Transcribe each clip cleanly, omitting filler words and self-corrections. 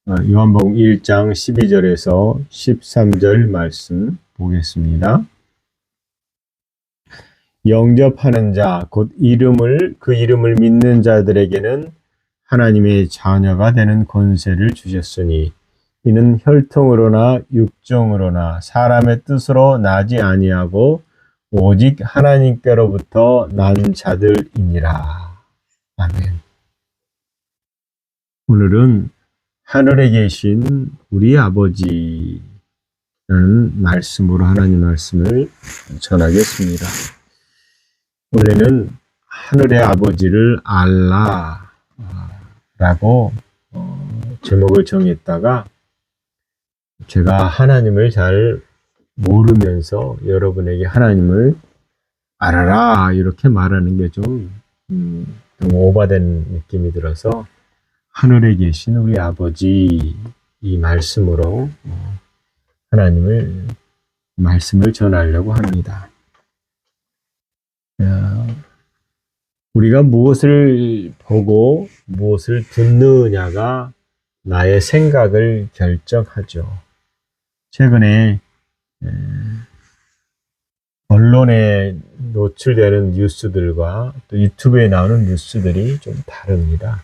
요한복음 1장 12절에서 13절 말씀 보겠습니다. 영접하는 자, 곧 그 이름을 믿는 자들에게는 하나님의 자녀가 되는 권세를 주셨으니 이는 혈통으로나 육정으로나 사람의 뜻으로 나지 아니하고 오직 하나님께로부터 난 자들이니라. 아멘. 오늘은 하늘에 계신 우리 아버지라는 말씀으로 하나님 말씀을 전하겠습니다. 원래는 하늘의 아버지를 알라라고 제목을 정했다가 제가 하나님을 잘 모르면서 여러분에게 하나님을 알아라 이렇게 말하는 게 좀 오버된 느낌이 들어서 하늘에 계신 우리 아버지 이 말씀으로 하나님을 말씀을 전하려고 합니다. 우리가 무엇을 보고 무엇을 듣느냐가 나의 생각을 결정하죠. 최근에 언론에 노출되는 뉴스들과 또 유튜브에 나오는 뉴스들이 좀 다릅니다.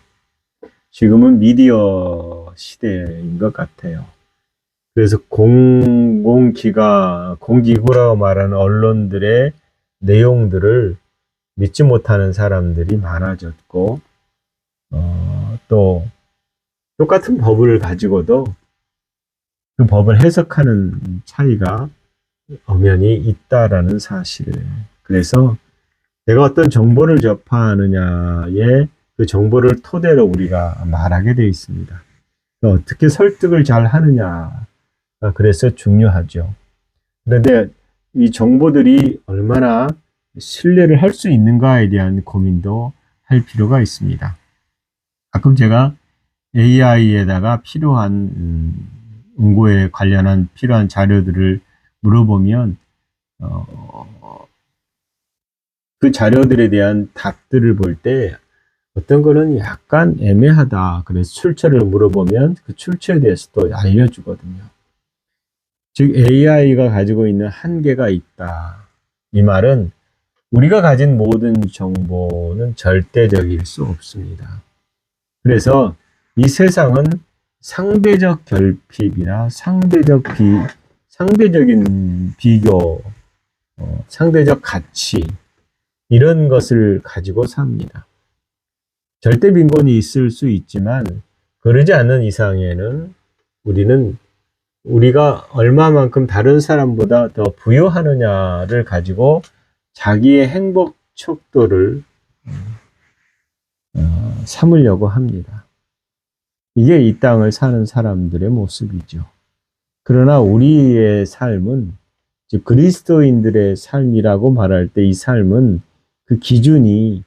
지금은 미디어 시대인 것 같아요. 그래서 공기구라고 말하는 언론들의 내용들을 믿지 못하는 사람들이 많아졌고, 또 똑같은 법을 가지고도 그 법을 해석하는 차이가 엄연히 있다라는 사실. 그래서 내가 어떤 정보를 접하느냐에 그 정보를 토대로 우리가 말하게 되어 있습니다. 어떻게 설득을 잘 하느냐가 그래서 중요하죠. 그런데 이 정보들이 얼마나 신뢰를 할 수 있는가에 대한 고민도 할 필요가 있습니다. 가끔 제가 AI에다가 필요한 응고에 관련한 필요한 자료들을 물어보면 그 자료들에 대한 답들을 볼 때 어떤 거는 약간 애매하다. 그래서 출처를 물어보면 그 출처에 대해서 또 알려주거든요. 즉 AI가 가지고 있는 한계가 있다. 이 말은 우리가 가진 모든 정보는 절대적일 수 없습니다. 그래서 이 세상은 상대적 결핍이나 상대적인 비교, 상대적 가치 이런 것을 가지고 삽니다. 절대 빈곤이 있을 수 있지만 그러지 않는 이상에는 우리가 얼마만큼 다른 사람보다 더 부유하느냐를 가지고 자기의 행복 척도를 삼으려고 합니다. 이게 이 땅을 사는 사람들의 모습이죠. 그러나 우리의 삶은, 즉 그리스도인들의 삶이라고 말할 때 이 삶은 그 기준이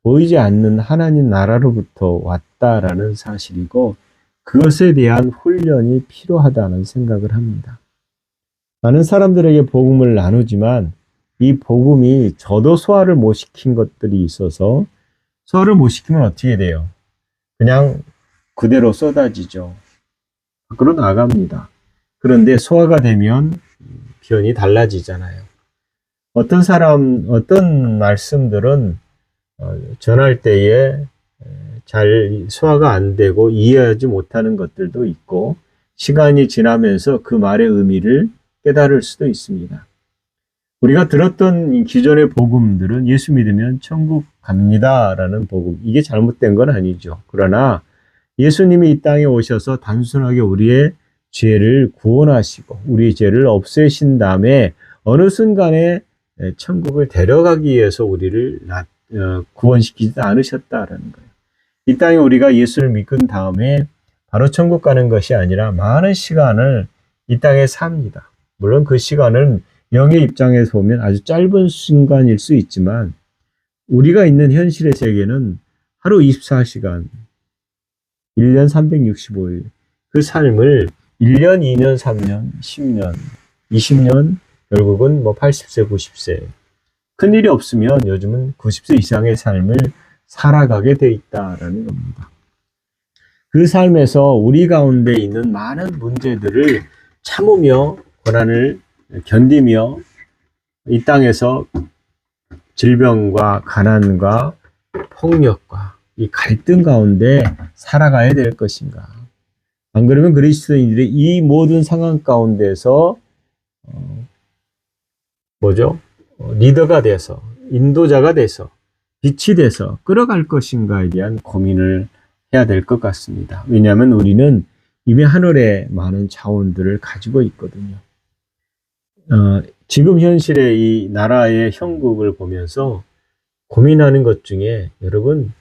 보이지 않는 하나님 나라로부터 왔다라는 사실이고 그것에 대한 훈련이 필요하다는 생각을 합니다. 많은 사람들에게 복음을 나누지만 이 복음이 저도 소화를 못 시킨 것들이 있어서 소화를 못 시키면 어떻게 돼요? 그냥 그대로 쏟아지죠. 밖으로 나갑니다. 그런데 소화가 되면 표현이 달라지잖아요. 어떤 말씀들은 전할 때에 잘 소화가 안 되고 이해하지 못하는 것들도 있고 시간이 지나면서 그 말의 의미를 깨달을 수도 있습니다. 우리가 들었던 기존의 복음들은 예수 믿으면 천국 갑니다라는 복음, 이게 잘못된 건 아니죠. 그러나 예수님이 이 땅에 오셔서 단순하게 우리의 죄를 구원하시고 우리의 죄를 없애신 다음에 어느 순간에 천국을 데려가기 위해서 우리를 구원시키지 않으셨다라는 거예요. 이 땅에 우리가 예수를 믿은 다음에 바로 천국 가는 것이 아니라 많은 시간을 이 땅에 삽니다. 물론 그 시간은 영의 입장에서 보면 아주 짧은 순간일 수 있지만 우리가 있는 현실의 세계는 하루 24시간, 1년 365일 그 삶을 1년, 2년, 3년, 10년, 20년, 결국은 80세, 90세 큰일이 없으면 요즘은 90세 이상의 삶을 살아가게 돼 있다라는 겁니다. 그 삶에서 우리 가운데 있는 많은 문제들을 참으며 고난을 견디며 이 땅에서 질병과 가난과 폭력과 이 갈등 가운데 살아가야 될 것인가? 안 그러면 그리스도인들이 이 모든 상황 가운데서 리더가 돼서 인도자가 돼서 빛이 돼서 끌어갈 것인가에 대한 고민을 해야 될 것 같습니다. 왜냐하면 우리는 이미 하늘에 많은 자원들을 가지고 있거든요. 지금 현실의 이 나라의 형국을 보면서 고민하는 것 중에 여러분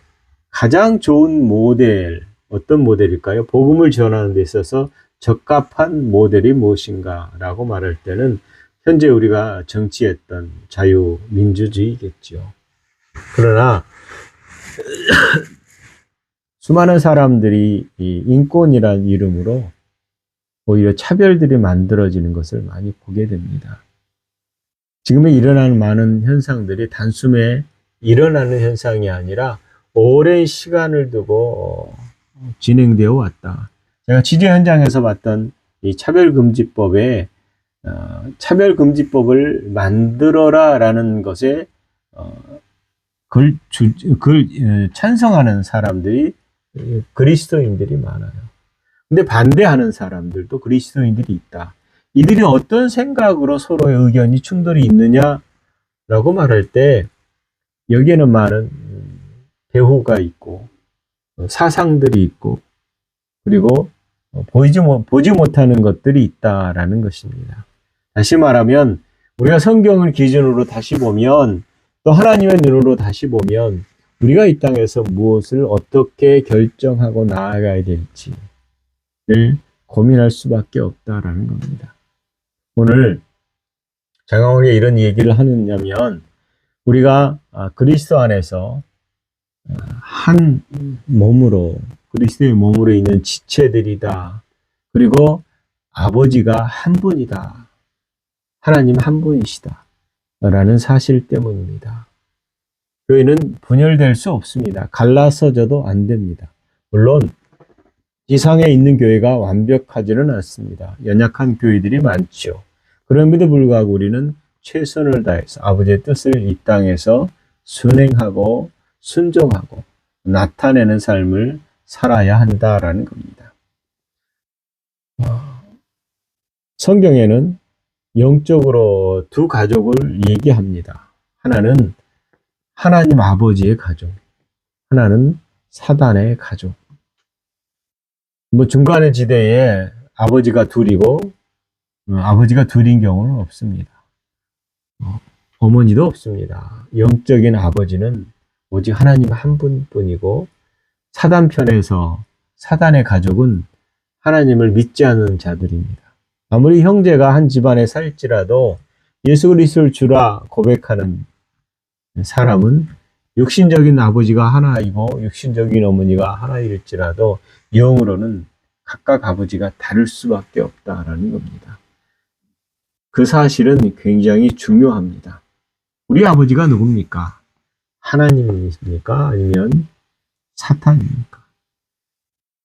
가장 좋은 모델, 어떤 모델일까요? 복음을 전하는 데 있어서 적합한 모델이 무엇인가 라고 말할 때는 현재 우리가 정치했던 자유민주주의겠죠. 그러나 수많은 사람들이 이 인권이라는 이름으로 오히려 차별들이 만들어지는 것을 많이 보게 됩니다. 지금에 일어나는 많은 현상들이 단숨에 일어나는 현상이 아니라 오랜 시간을 두고 진행되어 왔다. 제가 취재 현장에서 봤던 이 차별금지법에 차별금지법을 만들어라라는 것에 찬성하는 사람들이 그리스도인들이 많아요. 근데 반대하는 사람들도 그리스도인들이 있다. 이들이 어떤 생각으로 서로의 의견이 충돌이 있느냐라고 말할 때 여기에는 많은 배후가 있고 사상들이 있고 그리고 보지 못하는 것들이 있다라는 것입니다. 다시 말하면 우리가 성경을 기준으로 다시 보면 또 하나님의 눈으로 다시 보면 우리가 이 땅에서 무엇을 어떻게 결정하고 나아가야 될지를 고민할 수밖에 없다라는 겁니다. 오늘 제가 왜 이런 얘기를 하느냐면 우리가 그리스도 안에서 한 몸으로 그리스도의 몸으로 있는 지체들이다. 그리고 아버지가 한 분이다. 하나님 한 분이시다. 라는 사실 때문입니다. 교회는 분열될 수 없습니다. 갈라서져도 안 됩니다. 물론 지상에 있는 교회가 완벽하지는 않습니다. 연약한 교회들이 많죠. 그럼에도 불구하고 우리는 최선을 다해서 아버지의 뜻을 이 땅에서 순행하고 순종하고 나타내는 삶을 살아야 한다라는 겁니다. 성경에는 영적으로 두 가족을 얘기합니다. 하나는 하나님 아버지의 가족, 하나는 사단의 가족. 중간의 지대에 아버지가 둘이고 아버지가 둘인 경우는 없습니다. 어머니도 없습니다. 영적인 아버지는 오직 하나님 한 분뿐이고 사단 편에서 사단의 가족은 하나님을 믿지 않는 자들입니다. 아무리 형제가 한 집안에 살지라도 예수 그리스도를 주라 고백하는 사람은 육신적인 아버지가 하나이고 육신적인 어머니가 하나일지라도 영으로는 각각 아버지가 다를 수밖에 없다라는 겁니다. 그 사실은 굉장히 중요합니다. 우리 아버지가 누굽니까? 하나님입니까? 아니면 사탄입니까?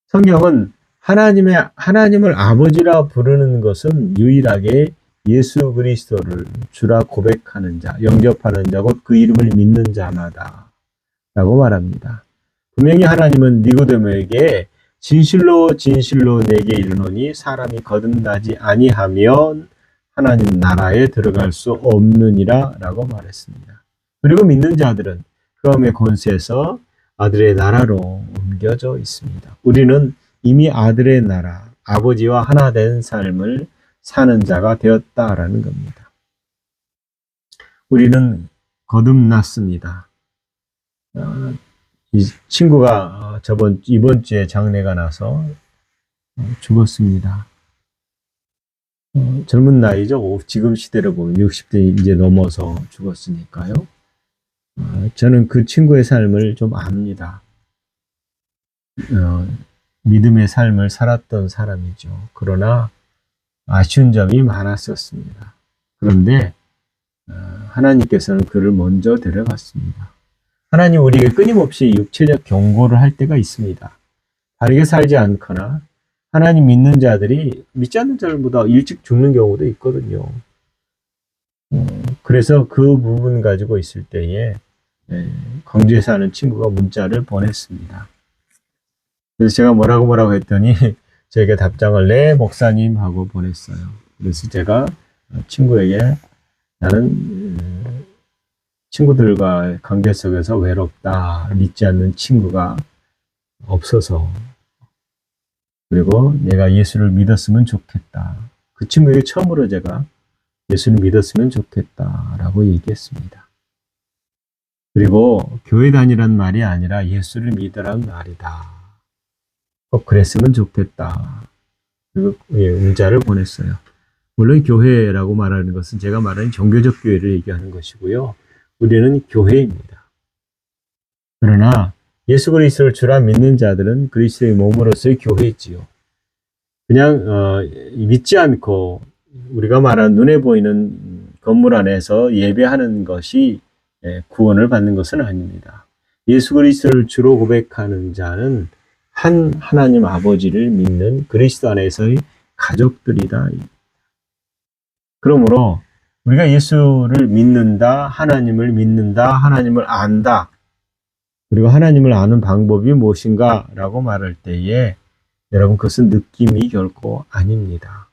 성경은 하나님을 아버지라 부르는 것은 유일하게 예수 그리스도를 주라 고백하는 자, 영접하는 자, 곧 그 이름을 믿는 자마다 라고 말합니다. 분명히 하나님은 니고데모에게 진실로 진실로 내게 이르노니 사람이 거듭나지 아니하면 하나님 나라에 들어갈 수 없느니라 라고 말했습니다. 그리고 믿는 자들은 그 다음의 권세에서 아들의 나라로 옮겨져 있습니다. 우리는 이미 아들의 나라, 아버지와 하나 된 삶을 사는 자가 되었다라는 겁니다. 우리는 거듭났습니다. 이 친구가 이번 주에 장례가 나서 죽었습니다. 젊은 나이죠. 지금 시대로 보면 60대 이제 넘어서 죽었으니까요. 저는 그 친구의 삶을 좀 압니다. 믿음의 삶을 살았던 사람이죠. 그러나 아쉬운 점이 많았었습니다. 그런데 하나님께서는 그를 먼저 데려갔습니다. 하나님 우리에게 끊임없이 육체적 경고를 할 때가 있습니다. 바르게 살지 않거나 하나님 믿는 자들이 믿지 않는 자들보다 일찍 죽는 경우도 있거든요. 그래서 그 부분 가지고 있을 때에 광주에서 사는 친구가 문자를 보냈습니다. 그래서 제가 뭐라고 했더니 저에게 답장을 네 목사님 하고 보냈어요. 그래서 제가 친구에게 나는 친구들과 관계 속에서 외롭다. 믿지 않는 친구가 없어서. 그리고 내가 예수를 믿었으면 좋겠다. 그 친구에게 처음으로 제가 예수를 믿었으면 좋겠다라고 얘기했습니다. 그리고 교회 다니란 말이 아니라 예수를 믿으란 말이다. 꼭 그랬으면 좋겠다. 그리고 문자를 보냈어요. 물론 교회라고 말하는 것은 제가 말하는 종교적 교회를 얘기하는 것이고요. 우리는 교회입니다. 그러나 예수 그리스도를 주라 믿는 자들은 그리스도의 몸으로서의 교회지요. 그냥 믿지 않고 우리가 말하는 눈에 보이는 건물 안에서 예배하는 것이 구원을 받는 것은 아닙니다. 예수 그리스도를 주로 고백하는 자는 한 하나님 아버지를 믿는 그리스도 안에서의 가족들이다. 그러므로 우리가 예수를 믿는다, 하나님을 믿는다, 하나님을 안다. 그리고 하나님을 아는 방법이 무엇인가 라고 말할 때에 여러분 그것은 느낌이 결코 아닙니다.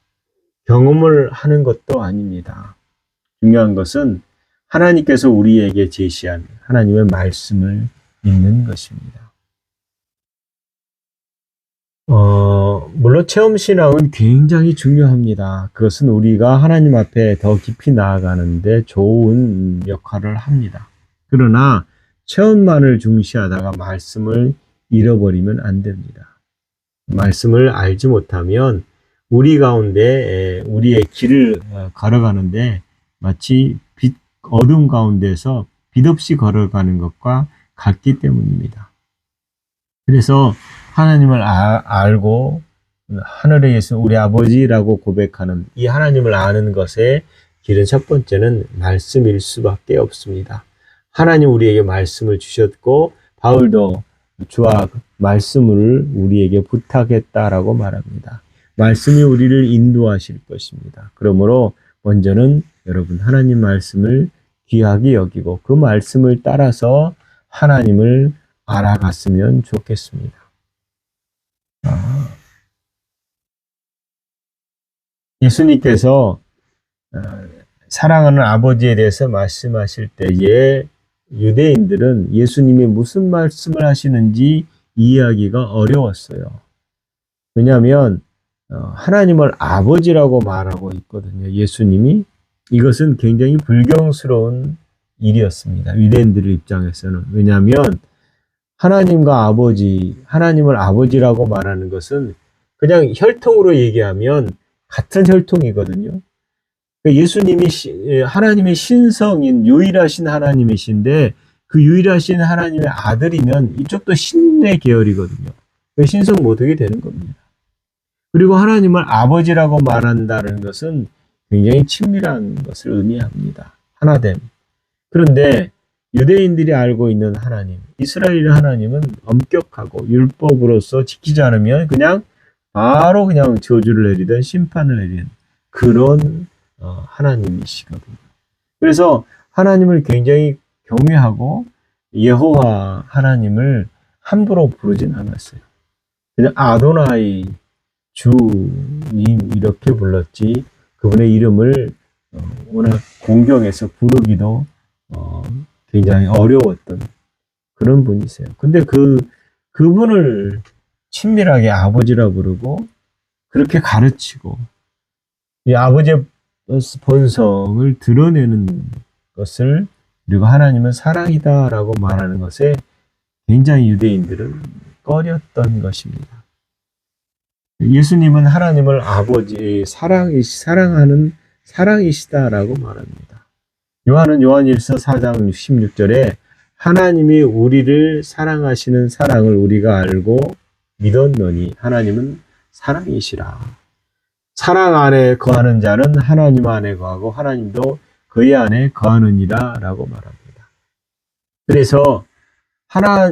경험을 하는 것도 아닙니다. 중요한 것은 하나님께서 우리에게 제시한 하나님의 말씀을 믿는 것입니다. 물론 체험신앙은 굉장히 중요합니다. 그것은 우리가 하나님 앞에 더 깊이 나아가는데 좋은 역할을 합니다. 그러나 체험만을 중시하다가 말씀을 잃어버리면 안 됩니다. 말씀을 알지 못하면 우리 가운데 우리의 길을 걸어가는데 마치 어둠 가운데서 빛 없이 걸어가는 것과 같기 때문입니다. 그래서 하나님을 알고 하늘에 계신 우리 아버지라고 고백하는 이 하나님을 아는 것의 길은 첫 번째는 말씀일 수밖에 없습니다. 하나님 우리에게 말씀을 주셨고 바울도 주와 말씀을 우리에게 부탁했다라고 말합니다. 말씀이 우리를 인도하실 것입니다. 그러므로 먼저는 여러분 하나님 말씀을 귀하게 여기고 그 말씀을 따라서 하나님을 알아갔으면 좋겠습니다. 예수님께서 사랑하는 아버지에 대해서 말씀하실 때에 유대인들은 예수님이 무슨 말씀을 하시는지 이해하기가 어려웠어요. 왜냐하면 하나님을 아버지라고 말하고 있거든요. 예수님이. 이것은 굉장히 불경스러운 일이었습니다. 유대인들 입장에서는. 왜냐하면 하나님과 아버지, 하나님을 아버지라고 말하는 것은 그냥 혈통으로 얘기하면 같은 혈통이거든요. 예수님이 하나님의 신성인 유일하신 하나님이신데 그 유일하신 하나님의 아들이면 이쪽도 신의 계열이거든요. 신성 모독이 되는 겁니다. 그리고 하나님을 아버지라고 말한다는 것은 굉장히 친밀한 것을 의미합니다. 하나됨. 그런데 유대인들이 알고 있는 하나님, 이스라엘의 하나님은 엄격하고 율법으로서 지키지 않으면 바로 저주를 내리든 심판을 내리는 그런 하나님이시거든요. 그래서 하나님을 굉장히 경외하고 여호와 하나님을 함부로 부르진 않았어요. 그냥 아도나이 주님 이렇게 불렀지 그분의 이름을 워낙 공경해서 부르기도 굉장히 어려웠던 그런 분이세요. 근데 그분을 친밀하게 아버지라 부르고 그렇게 가르치고 이 아버지의 본성을 드러내는 것을 그리고 하나님은 사랑이다라고 말하는 것에 굉장히 유대인들은 꺼렸던 것입니다. 예수님은 하나님을 아버지 사랑하는 사랑이시다라고 말합니다. 요한은 요한일서 4장 16절에 하나님이 우리를 사랑하시는 사랑을 우리가 알고 믿었노니 하나님은 사랑이시라. 사랑 안에 거하는 자는 하나님 안에 거하고 하나님도 그의 안에 거하느니라 라고 말합니다. 그래서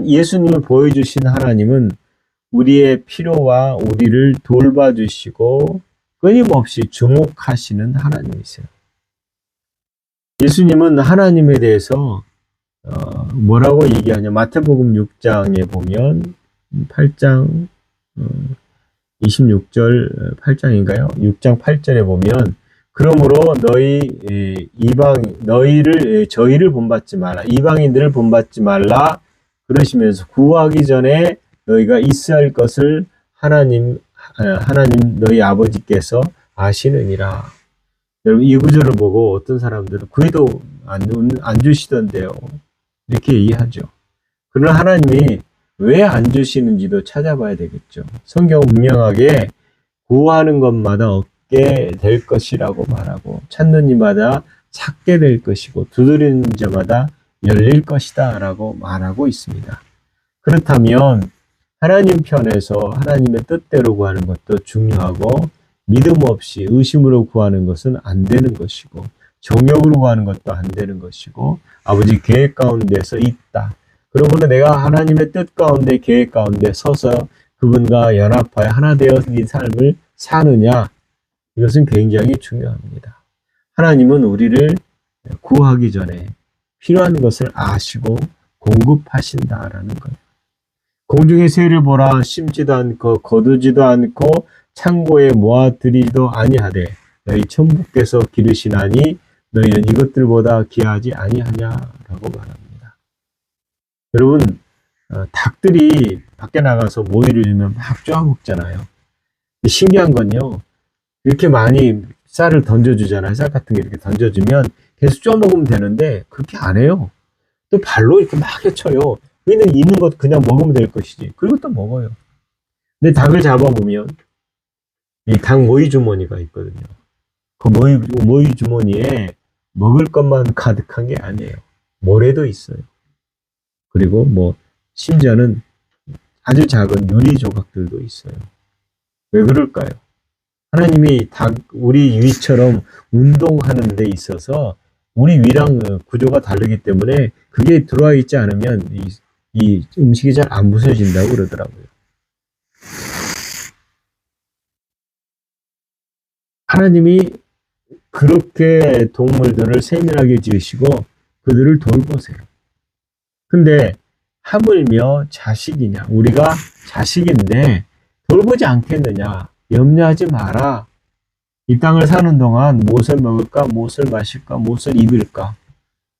예수님을 보여주신 하나님은 우리의 필요와 우리를 돌봐주시고 끊임없이 주목하시는 하나님이세요. 예수님은 하나님에 대해서 뭐라고 얘기하냐? 마태복음 6장에 보면 8장 26절 8장인가요? 6장 8절에 보면 그러므로 저희를 본받지 말라. 이방인들을 본받지 말라. 그러시면서 구하기 전에 너희가 있어야 할 것을 하나님 너희 아버지께서 아시느니라. 여러분 이 구절을 보고 어떤 사람들은 그래도 안 주시던데요. 이렇게 얘기하죠. 그러나 하나님이 왜 안 주시는지도 찾아봐야 되겠죠. 성경은 분명하게 구하는 것마다 얻게 될 것이라고 말하고 찾는 이마다 찾게 될 것이고 두드리는 자마다 열릴 것이다 라고 말하고 있습니다. 그렇다면 하나님 편에서 하나님의 뜻대로 구하는 것도 중요하고 믿음 없이 의심으로 구하는 것은 안 되는 것이고 정욕으로 구하는 것도 안 되는 것이고 아버지 계획 가운데서 있다. 그러므로 내가 하나님의 뜻 가운데 계획 가운데 서서 그분과 연합하여 하나 되어 이 삶을 사느냐 이것은 굉장히 중요합니다. 하나님은 우리를 구하기 전에 필요한 것을 아시고 공급하신다라는 거예요. 공중의 새를 보라 심지도 않고 거두지도 않고 창고에 모아들이지도 아니하되 너희 천부께서 기르시나니 너희는 이것들보다 귀하지 아니하냐라고 말합니다. 여러분 닭들이 밖에 나가서 모이를 일면 막 쪼아먹잖아요. 신기한 건요. 이렇게 많이 쌀을 던져주잖아요. 쌀 같은 게 이렇게 던져주면 계속 쪼아먹으면 되는데 그렇게 안 해요. 또 발로 이렇게 막 헤쳐요. 우리는 있는 것 그냥 먹으면 될 것이지. 그리고 또 먹어요. 근데 닭을 잡아보면 이 닭 모이 주머니가 있거든요. 그 모이 주머니에 먹을 것만 가득한 게 아니에요. 모래도 있어요. 그리고 심지어는 아주 작은 유리 조각들도 있어요. 왜 그럴까요? 하나님이 우리 위처럼 운동하는 데 있어서 우리 위랑 구조가 다르기 때문에 그게 들어와 있지 않으면 이 음식이 잘 안 부서진다고 그러더라고요. 하나님이 그렇게 동물들을 세밀하게 지으시고 그들을 돌보세요. 근데 하물며 자식이냐? 우리가 자식인데 돌보지 않겠느냐? 염려하지 마라. 이 땅을 사는 동안 무엇을 먹을까? 무엇을 마실까? 무엇을 입을까?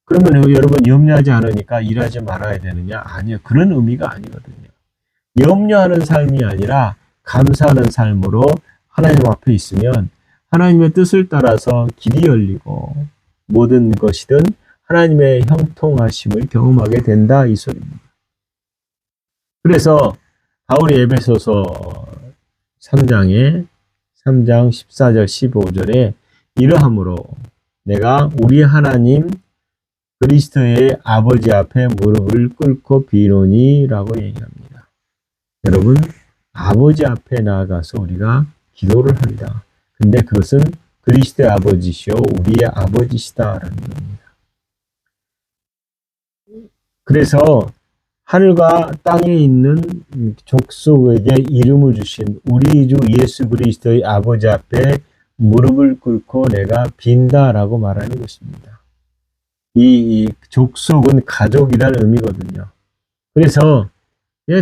그러면 여러분 염려하지 않으니까 일하지 말아야 되느냐? 아니요. 그런 의미가 아니거든요. 염려하는 삶이 아니라 감사하는 삶으로 하나님 앞에 있으면 하나님의 뜻을 따라서 길이 열리고 모든 것이든 하나님의 형통하심을 경험하게 된다 이 소리입니다. 그래서 바울이 에베소서 3장 14절 15절에 이러함으로 내가 우리 하나님 그리스도의 아버지 앞에 무릎을 꿇고 비노니 라고 얘기합니다. 여러분 아버지 앞에 나아가서 우리가 기도를 합니다. 근데 그것은 그리스도의 아버지시오 우리의 아버지시다라는 겁니다. 그래서 하늘과 땅에 있는 족속에게 이름을 주신 우리 주 예수 그리스도의 아버지 앞에 무릎을 꿇고 내가 빈다라고 말하는 것입니다. 이 족속은 가족이라는 의미거든요. 그래서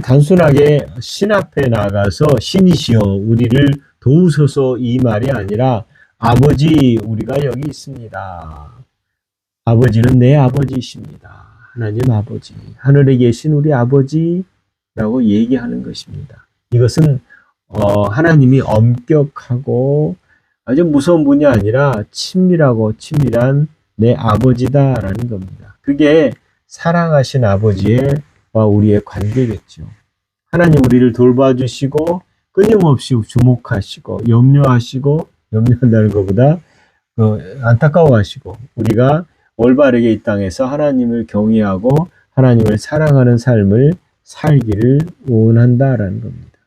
단순하게 신 앞에 나가서 신이시여 우리를 도우소서 이 말이 아니라 아버지 우리가 여기 있습니다. 아버지는 내 아버지이십니다. 하나님 아버지, 하늘에 계신 우리 아버지라고 얘기하는 것입니다. 이것은 하나님이 엄격하고 아주 무서운 분이 아니라 친밀하고 친밀한 내 아버지다라는 겁니다. 그게 사랑하신 아버지와 우리의 관계겠죠. 하나님 우리를 돌봐주시고 끊임없이 주목하시고 염려한다는 것보다 안타까워하시고 우리가 올바르게 이 땅에서 하나님을 경외하고 하나님을 사랑하는 삶을 살기를 원한다라는 겁니다.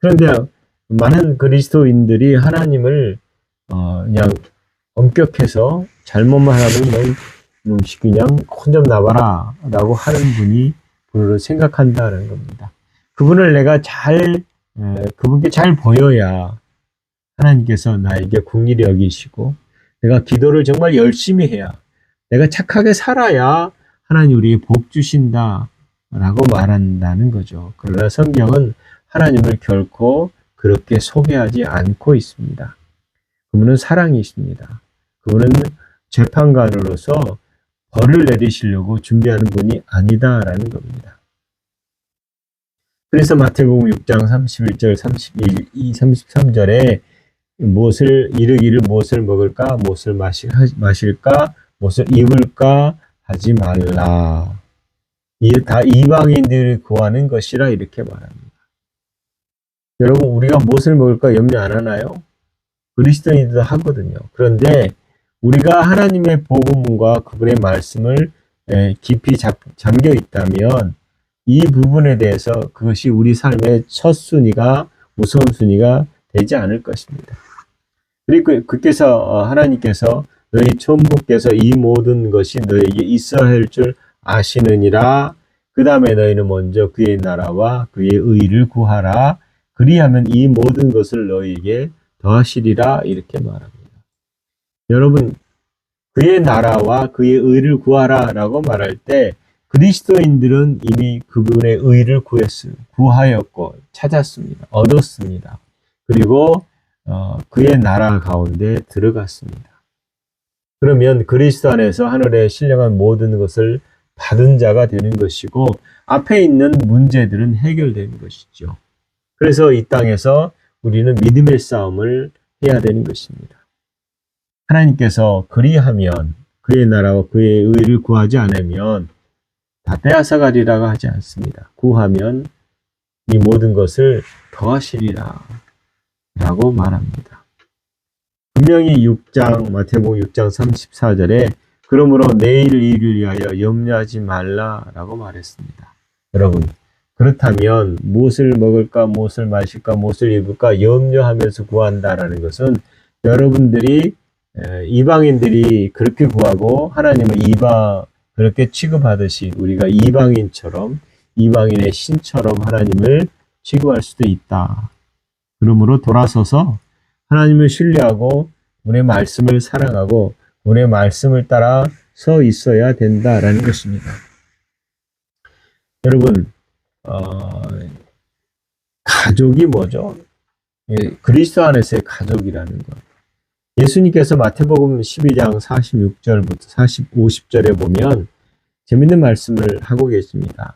그런데 많은 그리스도인들이 하나님을 그냥 엄격해서 잘못만 하면 너 그냥 혼 좀 나봐라 라고 하는 분으로 생각한다는 겁니다. 그분을 내가 그분께 잘 보여야 하나님께서 나에게 긍휼히 여기시고, 내가 기도를 정말 열심히 해야, 내가 착하게 살아야 하나님 우리에게 복 주신다 라고 말한다는 거죠. 그러나 성경은 하나님을 결코 그렇게 소개하지 않고 있습니다. 그분은 사랑이십니다. 그분은 재판관으로서 벌을 내리시려고 준비하는 분이 아니다라는 겁니다. 그래서 마태복음 6장 31절, 32, 33절에 이르기를 무엇을 먹을까, 무엇을 마실까, 무엇을 입을까 하지 말라. 이게 다 이방인들이 구하는 것이라 이렇게 말합니다. 여러분, 우리가 무엇을 먹을까 염려 안 하나요? 그리스도인들도 하거든요. 그런데 우리가 하나님의 복음과 그분의 말씀을 깊이 잠겨 있다면 이 부분에 대해서 그것이 우리 삶의 첫 순위가, 우선순위가 되지 않을 것입니다. 그리고 하나님께서 너희 천부께서 이 모든 것이 너에게 있어야 할 줄 아시느니라. 그 다음에 너희는 먼저 그의 나라와 그의 의를 구하라. 그리하면 이 모든 것을 너희에게 더하시리라. 이렇게 말합니다. 여러분, 그의 나라와 그의 의를 구하라 라고 말할 때 그리스도인들은 이미 그분의 의를 구하였고 찾았습니다. 얻었습니다. 그리고 그의 나라 가운데 들어갔습니다. 그러면 그리스도 안에서 하늘에 신령한 모든 것을 받은 자가 되는 것이고 앞에 있는 문제들은 해결되는 것이죠. 그래서 이 땅에서 우리는 믿음의 싸움을 해야 되는 것입니다. 하나님께서 그리하면 그의 나라와 그의 의를 구하지 않으면 다 빼앗아가리라고 하지 않습니다. 구하면 이 모든 것을 더하시리라 라고 말합니다. 분명히 마태복음 6장 34절에 그러므로 내일 일을 위하여 염려하지 말라라고 말했습니다. 여러분, 그렇다면 무엇을 먹을까, 무엇을 마실까, 무엇을 입을까 염려하면서 구한다라는 것은 여러분들이 이방인들이 그렇게 구하고 하나님을 그렇게 취급하듯이 우리가 이방인의 신처럼 하나님을 취급할 수도 있다. 그러므로 돌아서서 하나님을 신뢰하고 그분의 말씀을 사랑하고 그분의 말씀을 따라 서 있어야 된다라는 것입니다. 여러분, 가족이 뭐죠? 그리스도 안에서의 가족이라는 것. 예수님께서 마태복음 12장 46절부터 50절에 보면 재밌는 말씀을 하고 계십니다.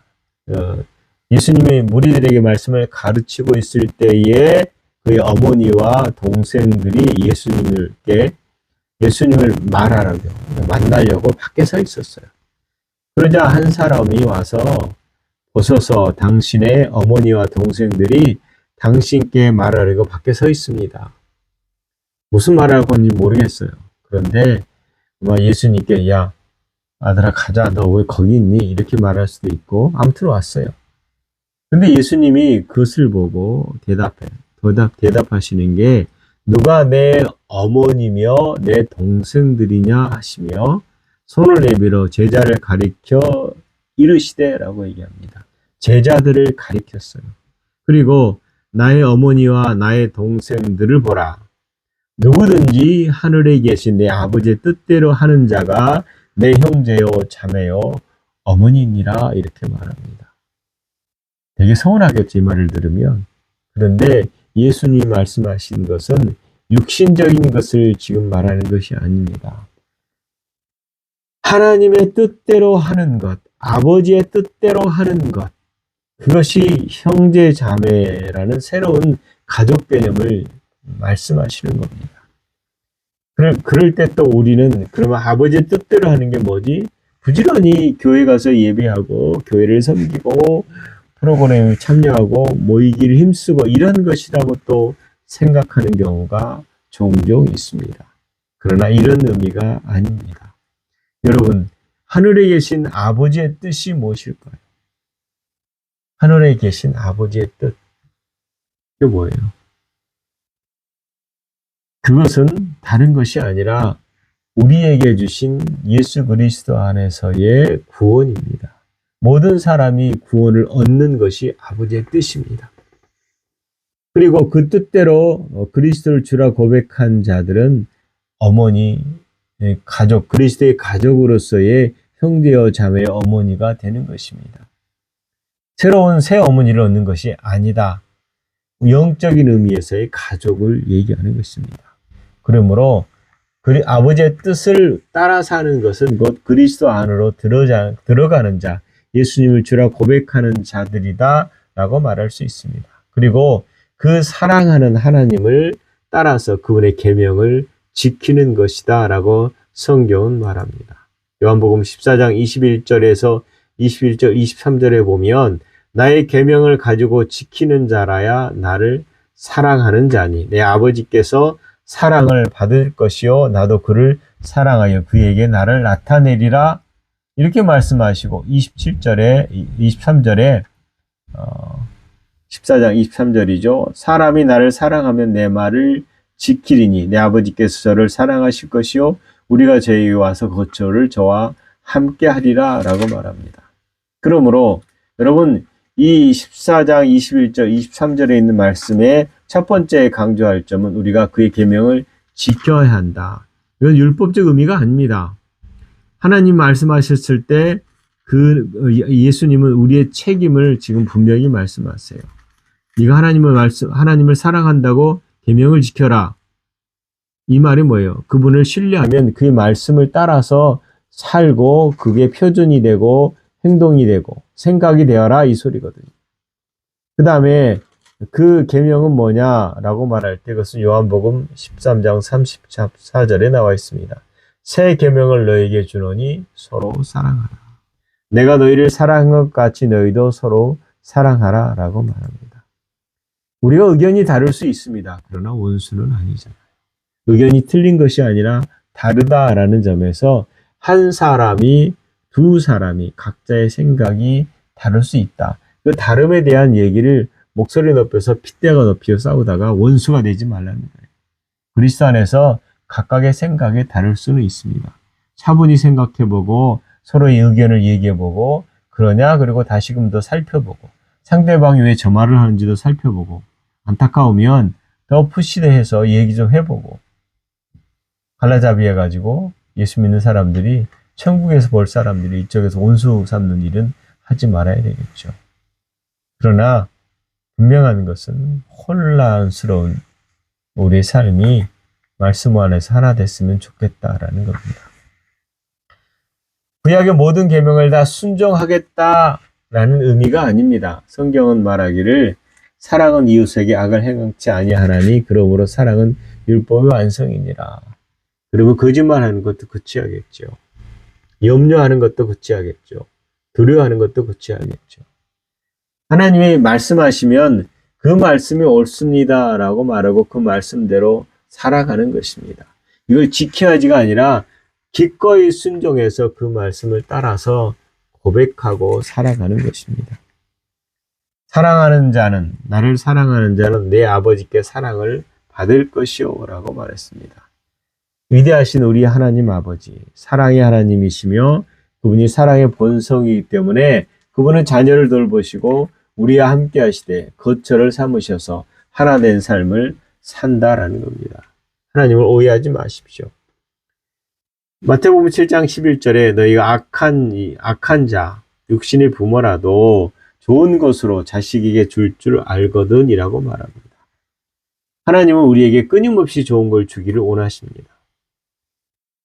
예수님이 무리들에게 말씀을 가르치고 있을 때에 그의 어머니와 동생들이 예수님을 만나려고 밖에 서 있었어요. 그러자 한 사람이 와서 보소서 당신의 어머니와 동생들이 당신께 말하려고 밖에 서 있습니다. 무슨 말을 하고 있는지 모르겠어요. 그런데 예수님께 야 아들아 가자 너 왜 거기 있니? 이렇게 말할 수도 있고 아무튼 왔어요. 근데 예수님이 그것을 보고 대답하시는 게 누가 내 어머니며 내 동생들이냐 하시며 손을 내밀어 제자를 가리켜 이르시되라고 얘기합니다. 제자들을 가리켰어요. 그리고 나의 어머니와 나의 동생들을 보라. 누구든지 하늘에 계신 내 아버지의 뜻대로 하는 자가 내 형제요 자매요 어머니니라 이렇게 말합니다. 되게 서운하겠죠, 이 말을 들으면. 그런데 예수님이 말씀하신 것은 육신적인 것을 지금 말하는 것이 아닙니다. 하나님의 뜻대로 하는 것, 아버지의 뜻대로 하는 것, 그것이 형제 자매라는 새로운 가족 개념을 말씀하시는 겁니다. 그럴 때 또 우리는 그러면 아버지의 뜻대로 하는 게 뭐지? 부지런히 교회 가서 예배하고 교회를 섬기고 프로그램에 참여하고 모이기를 힘쓰고 이런 것이라고 또 생각하는 경우가 종종 있습니다. 그러나 이런 의미가 아닙니다. 여러분, 하늘에 계신 아버지의 뜻이 무엇일까요? 하늘에 계신 아버지의 뜻, 이게 뭐예요? 그것은 다른 것이 아니라 우리에게 주신 예수 그리스도 안에서의 구원입니다. 모든 사람이 구원을 얻는 것이 아버지의 뜻입니다. 그리고 그 뜻대로 그리스도를 주라 고백한 자들은 어머니, 가족, 그리스도의 가족으로서의 형제여 자매의 어머니가 되는 것입니다. 새로운 새 어머니를 얻는 것이 아니다. 영적인 의미에서의 가족을 얘기하는 것입니다. 그러므로 아버지의 뜻을 따라 사는 것은 곧 그리스도 안으로 들어가는 자, 예수님을 주라 고백하는 자들이다 라고 말할 수 있습니다. 그리고 그 사랑하는 하나님을 따라서 그분의 계명을 지키는 것이다 라고 성경은 말합니다. 요한복음 14장 21절에서 21절, 23절에 보면 나의 계명을 가지고 지키는 자라야 나를 사랑하는 자니 내 아버지께서 사랑을 받을 것이요 나도 그를 사랑하여 그에게 나를 나타내리라 이렇게 말씀하시고 27절에 23절에 14장 23절이죠. 사람이 나를 사랑하면 내 말을 지키리니 내 아버지께서 저를 사랑하실 것이요 우리가 저에게 와서 거처를 저와 함께 하리라 라고 말합니다. 그러므로 여러분 이 14장 21절 23절에 있는 말씀의 첫 번째 강조할 점은 우리가 그의 계명을 지켜야 한다. 이건 율법적 의미가 아닙니다. 하나님 말씀하셨을 때 예수님은 우리의 책임을 지금 분명히 말씀하세요. 네가 하나님을 사랑한다고 계명을 지켜라. 이 말이 뭐예요? 그분을 신뢰하면 그의 말씀을 따라서 살고 그게 표준이 되고 행동이 되고 생각이 되어라 이 소리거든요. 그 다음에 그 계명은 뭐냐라고 말할 때 그것은 요한복음 13장 34절에 나와 있습니다. 새 계명을 너에게 주노니 서로 사랑하라. 내가 너희를 사랑한 것 같이 너희도 서로 사랑하라 라고 말합니다. 우리가 의견이 다를 수 있습니다. 그러나 원수는 아니잖아요. 의견이 틀린 것이 아니라 다르다라는 점에서 한 사람이 두 사람이 각자의 생각이 다를 수 있다. 그 다름에 대한 얘기를 목소리 높여서 핏대가 높여 싸우다가 원수가 되지 말라는 거예요. 그리스도 안에서 각각의 생각이 다를 수는 있습니다. 차분히 생각해보고 서로의 의견을 얘기해보고 그러냐 그리고 다시금 더 살펴보고 상대방이 왜 저 말을 하는지도 살펴보고 안타까우면 더 푸시해서 얘기 좀 해보고 갈라잡이 해가지고 예수 믿는 사람들이 천국에서 볼 사람들이 이쪽에서 원수 삼는 일은 하지 말아야 되겠죠. 그러나 분명한 것은 혼란스러운 우리의 삶이 말씀 안에서 하나 됐으면 좋겠다라는 겁니다. 구약의 모든 계명을 다 순종하겠다라는 의미가 아닙니다. 성경은 말하기를 사랑은 이웃에게 악을 행치 아니하나니 그러므로 사랑은 율법의 완성이니라. 그리고 거짓말하는 것도 그치하겠죠. 염려하는 것도 그치하겠죠. 두려워하는 것도 그치하겠죠. 하나님이 말씀하시면 그 말씀이 옳습니다라고 말하고 그 말씀대로 살아가는 것입니다. 이걸 지켜야지가 아니라 기꺼이 순종해서 그 말씀을 따라서 고백하고 살아가는 것입니다. 나를 사랑하는 자는 내 아버지께 사랑을 받을 것이요 라고 말했습니다. 위대하신 우리 하나님 아버지, 사랑의 하나님이시며 그분이 사랑의 본성이기 때문에 그분은 자녀를 돌보시고 우리와 함께 하시되 거처를 삼으셔서 하나 된 삶을 산다라는 겁니다. 하나님을 오해하지 마십시오. 마태복음 7장 11절에 너희가 악한 자, 육신의 부모라도 좋은 것으로 자식에게 줄 알거든 이라고 말합니다. 하나님은 우리에게 끊임없이 좋은 걸 주기를 원하십니다.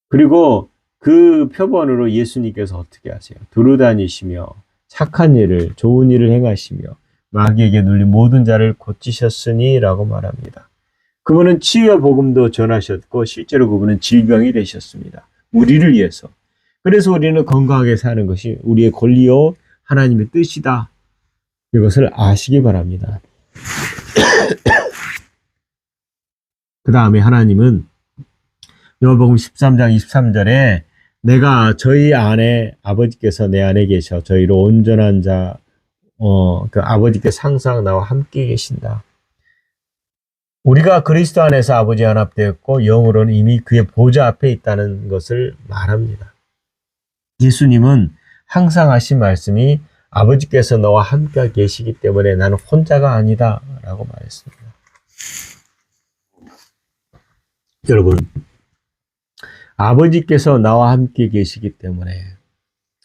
그리고 그 표본으로 예수님께서 어떻게 하세요? 두루다니시며 착한 일을, 좋은 일을 행하시며 마귀에게 눌린 모든 자를 고치셨으니 라고 말합니다. 그분은 치유의 복음도 전하셨고 실제로 그분은 질병이 되셨습니다. 우리를 위해서. 그래서 우리는 건강하게 사는 것이 우리의 권리요 하나님의 뜻이다. 이것을 아시기 바랍니다. 그 다음에 하나님은 요한복음 13장 23절에 내가 저희 안에 아버지께서 내 안에 계셔 저희로 온전한 자 그 아버지께서 항상 나와 함께 계신다. 우리가 그리스도 안에서 아버지와 연합되었고 영으로는 이미 그의 보좌 앞에 있다는 것을 말합니다. 예수님은 항상 하신 말씀이 아버지께서 너와 함께 계시기 때문에 나는 혼자가 아니다 라고 말했습니다. 여러분, 아버지께서 나와 함께 계시기 때문에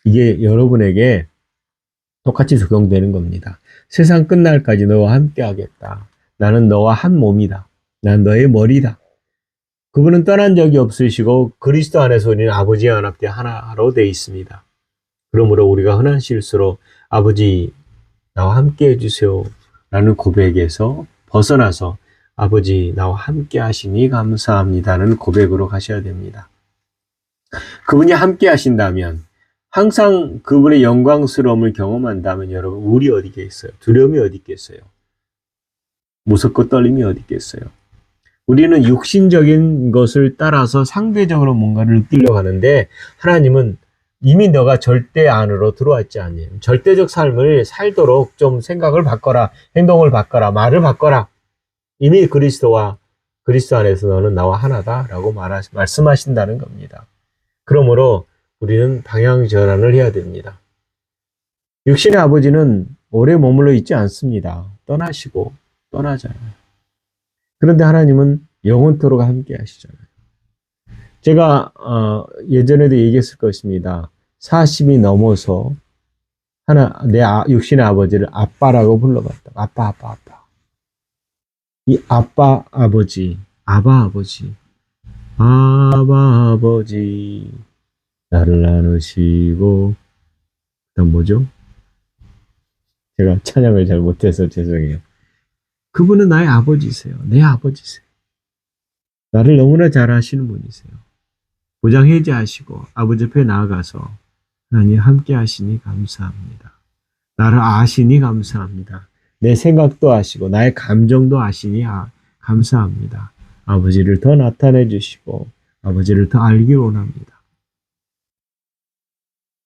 이게 여러분에게 똑같이 적용되는 겁니다. 세상 끝날까지 너와 함께 하겠다. 나는 너와 한 몸이다. 난 너의 머리다. 그분은 떠난 적이 없으시고 그리스도 안에서 우리는 아버지와 연합되 하나로 되어 있습니다. 그러므로 우리가 흔한 실수로 아버지 나와 함께 해주세요 라는 고백에서 벗어나서 아버지 나와 함께 하시니 감사합니다는 고백으로 가셔야 됩니다. 그분이 함께 하신다면 항상 그분의 영광스러움을 경험한다면 여러분 우리 어디 있겠어요? 두려움이 어디 있겠어요? 무섭고 떨림이 어디 있겠어요? 우리는 육신적인 것을 따라서 상대적으로 뭔가를 느끼려고 하는데 하나님은 이미 너가 절대 안으로 들어왔지 않니? 절대적 삶을 살도록 좀 생각을 바꿔라, 행동을 바꿔라, 말을 바꿔라. 이미 그리스도 안에서 너는 나와 하나다라고 말씀하신다는 겁니다. 그러므로 우리는 방향 전환을 해야 됩니다. 육신의 아버지는 오래 머물러 있지 않습니다. 떠나시고 떠나잖아요. 그런데 하나님은 영원토록 함께 하시잖아요. 제가 예전에도 얘기했을 것입니다. 40이 넘어서 내 육신의 아버지를 아빠라고 불러봤다. 아빠. 이 아빠 아버지, 아바 아버지, 나를 나누시고, 그다음 뭐죠? 제가 찬양을 잘 못해서 죄송해요. 그분은 나의 아버지세요. 내 아버지세요. 나를 너무나 잘 아시는 분이세요. 보장해제하시고 아버지 앞에 나아가서 하나님 함께 하시니 감사합니다. 나를 아시니 감사합니다. 내 생각도 아시고 나의 감정도 아시니 감사합니다. 아버지를 더 나타내 주시고 아버지를 더 알기 원합니다.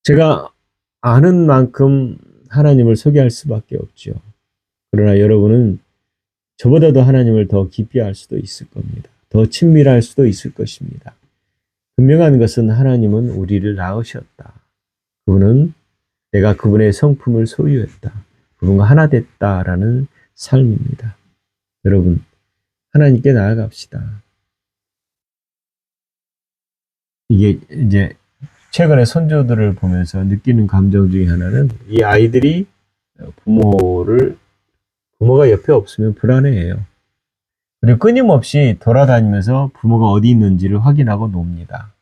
제가 아는 만큼 하나님을 소개할 수밖에 없죠. 그러나 여러분은 저보다도 하나님을 더 깊이 알 수도 있을 겁니다. 더 친밀할 수도 있을 것입니다. 분명한 것은 하나님은 우리를 낳으셨다. 그분은 내가 그분의 성품을 소유했다. 그분과 하나 됐다라는 삶입니다. 여러분, 하나님께 나아갑시다. 이게 이제 최근에 선조들을 보면서 느끼는 감정 중에 하나는 이 아이들이 부모가 옆에 없으면 불안해해요. 그리고 끊임없이 돌아다니면서 부모가 어디 있는지를 확인하고 놉니다.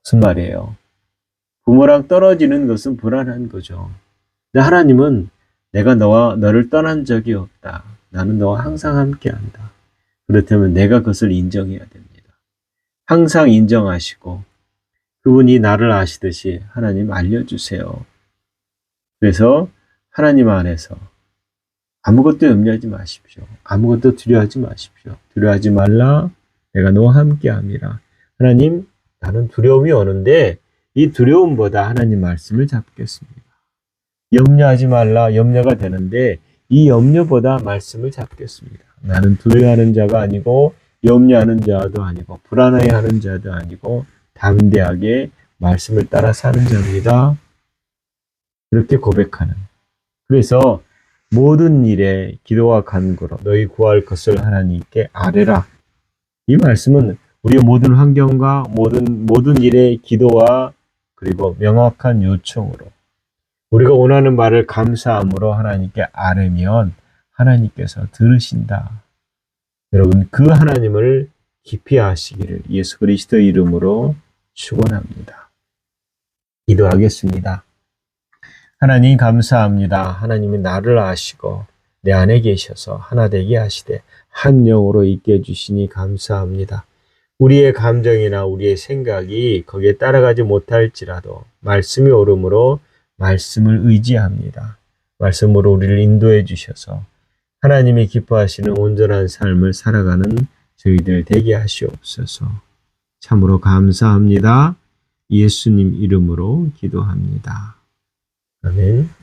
무슨 말이에요? 부모랑 떨어지는 것은 불안한 거죠. 근데 하나님은 내가 너를 떠난 적이 없다. 나는 너와 항상 함께한다. 그렇다면 내가 그것을 인정해야 됩니다. 항상 인정하시고 그분이 나를 아시듯이 하나님 알려주세요. 그래서 하나님 안에서 아무것도 염려하지 마십시오. 아무것도 두려워하지 마십시오. 두려워하지 말라. 내가 너와 함께함이라. 하나님, 나는 두려움이 오는데 이 두려움보다 하나님 말씀을 잡겠습니다. 염려하지 말라. 염려가 되는데 이 염려보다 말씀을 잡겠습니다. 나는 두려워하는 자가 아니고 염려하는 자도 아니고 불안해하는 자도 아니고 담대하게 말씀을 따라 사는 자입니다. 그렇게 고백하는. 그래서 모든 일에 기도와 간구로 너희 구할 것을 하나님께 아뢰라. 이 말씀은 우리의 모든 환경과 모든 일에 기도와 그리고 명확한 요청으로 우리가 원하는 말을 감사함으로 하나님께 아뢰면 하나님께서 들으신다. 여러분, 그 하나님을 깊이 아시기를 예수 그리스도 이름으로 축원합니다. 기도하겠습니다. 하나님 감사합니다. 하나님이 나를 아시고 내 안에 계셔서 하나 되게 하시되 한 영으로 있게 해주시니 감사합니다. 우리의 감정이나 우리의 생각이 거기에 따라가지 못할지라도 말씀이 옳음으로 말씀을 의지합니다. 말씀으로 우리를 인도해 주셔서 하나님이 기뻐하시는 온전한 삶을 살아가는 저희들 되게 하시옵소서. 참으로 감사합니다. 예수님 이름으로 기도합니다. 아멘.